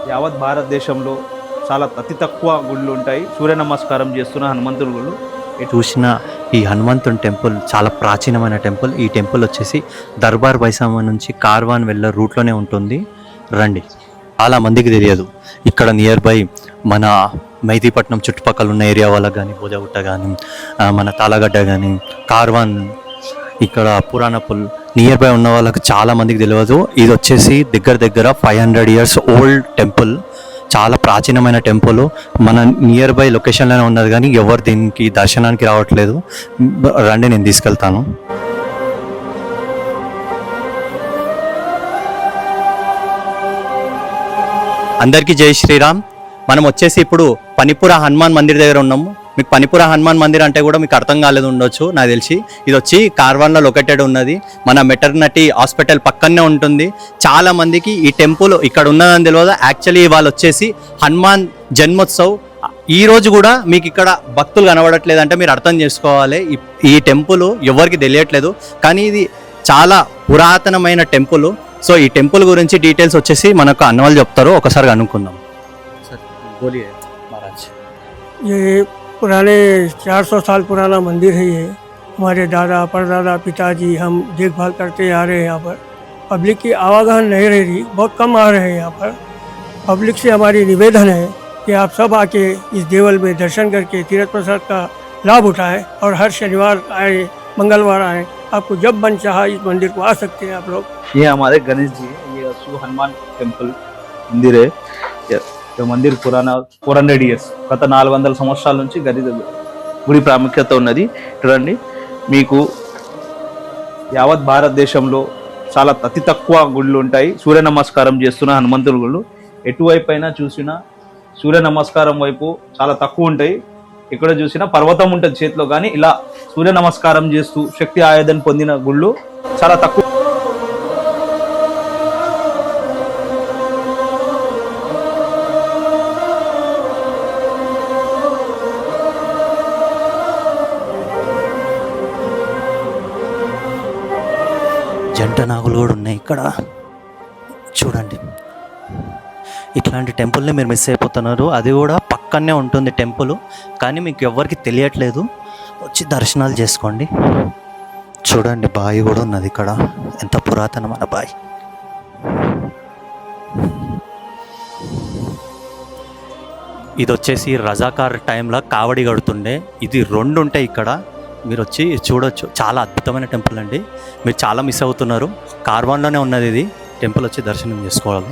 యావత్ భారతదేశంలో చాలా అతి తక్కువ గుళ్ళు ఉంటాయి. సూర్య నమస్కారం చేస్తున్న హనుమంతుడి గుళ్ళు. చూసిన ఈ హనుమంతుని టెంపుల్ చాలా ప్రాచీనమైన టెంపుల్. ఈ టెంపుల్ వచ్చేసి దర్బార్ బైసామా నుంచి కార్వాన్ వెళ్ళే రూట్లోనే ఉంటుంది. రండి. చాలా మందికి తెలియదు. ఇక్కడ నియర్ బై మన మెహదీపట్నం చుట్టుపక్కల ఉన్న ఏరియా వాళ్ళకి కానీ, భోజగుట్ట కానీ, మన తాళగడ్డ కానీ, కార్వాన్, ఇక్కడ పురాణపుల్ నియర్ బై ఉన్న వాళ్ళకి చాలా మందికి తెలియదు. ఇది వచ్చేసి దగ్గర 500 years ఓల్డ్ టెంపుల్. చాలా ప్రాచీనమైన టెంపుల్. మన నియర్ బై లొకేషన్లోనే ఉన్నది, కానీ ఎవరు దీనికి దర్శనానికి రావట్లేదు. రండి, నేను తీసుకెళ్తాను. అందరికీ జై శ్రీరామ్. మనం వచ్చేసి ఇప్పుడు పనిపుర హనుమాన్ మందిర్ దగ్గర ఉన్నాము. మీకు పనిపుర హనుమాన్ మందిర్ అంటే కూడా మీకు అర్థం కాలేదు ఉండొచ్చు నాకు తెలిసి. ఇది వచ్చి కార్వాన్లో లొకేటెడ్ ఉన్నది. మన మెటర్నిటీ హాస్పిటల్ పక్కనే ఉంటుంది. చాలా మందికి ఈ టెంపుల్ ఇక్కడ ఉన్నదని తెలియదు. యాక్చువల్లీ వాళ్ళు వచ్చేసి హనుమాన్ జన్మోత్సవ్ ఈ రోజు కూడా మీకు ఇక్కడ భక్తులు కనబడట్లేదు అంటే మీరు అర్థం చేసుకోవాలి. ఈ టెంపుల్ ఎవరికి తెలియట్లేదు, కానీ ఇది చాలా పురాతనమైన టెంపుల్. సో ఈ టెంపుల్ గురించి డీటెయిల్స్ వచ్చేసి మనకు అన్నవాళ్ళు చెప్తారు. ఒకసారి అనుకుందాం. बोलिए महाराज। ये पुराने 400 साल पुराना मंदिर है। ये हमारे दादा परदादा पिताजी हम देखभाल करते आ रहे हैं। यहाँ पर पब्लिक की आवागमन नहीं रह रही, बहुत कम आ रहे हैं यहाँ पर। पब्लिक से हमारी निवेदन है कि आप सब आके इस देवल में दर्शन करके तीर्थ प्रसाद का लाभ उठाएं और हर शनिवार आए, मंगलवार आए। आपको जब मन चाहा इस मंदिर को आ सकते हैं आप लोग। ये हमारे गणेश जी है। ये असु हनुमान टेम्पल मंदिर है। ఈ మందిర్ పురాణ 400 years, గత 400 సంవత్సరాల నుంచి గుడి ప్రాముఖ్యత ఉన్నది. చూడండి, మీకు యావత్ భారతదేశంలో చాలా అతి తక్కువ గుళ్ళు ఉంటాయి. సూర్య నమస్కారం చేస్తున్న హనుమంతుడి గుళ్ళు ఎటువైపు అయినా చూసినా సూర్య నమస్కారం వైపు చాలా తక్కువ ఉంటాయి. ఎక్కడ చూసినా పర్వతం ఉంటుంది చేతిలో, కానీ ఇలా సూర్య నమస్కారం చేస్తూ శక్తి ఆయుధం పొందిన గుళ్ళు చాలా తక్కువ. జంట నాగులు కూడా ఉన్నాయి ఇక్కడ. చూడండి, ఇట్లాంటి టెంపుల్ని మీరు మిస్ అయిపోతున్నారు. అది కూడా పక్కనే ఉంటుంది టెంపుల్, కానీ మీకు ఎవరికి తెలియట్లేదు. వచ్చి దర్శనాలు చేసుకోండి. చూడండి, బావి కూడా ఉన్నది ఇక్కడ. ఎంత పురాతనమైన బావి. ఇది వచ్చేసి రజాకార్ టైంలో కావడి కడుతుండే. ఇది 2 ఉంటాయి ఇక్కడ. మీరు వచ్చి చూడొచ్చు. చాలా అద్భుతమైన టెంపుల్ అండి. మీరు చాలా మిస్ అవుతున్నారు. కార్వాన్లోనే ఉన్నది ఇది టెంపుల్. వచ్చి దర్శనం చేసుకోవాలి.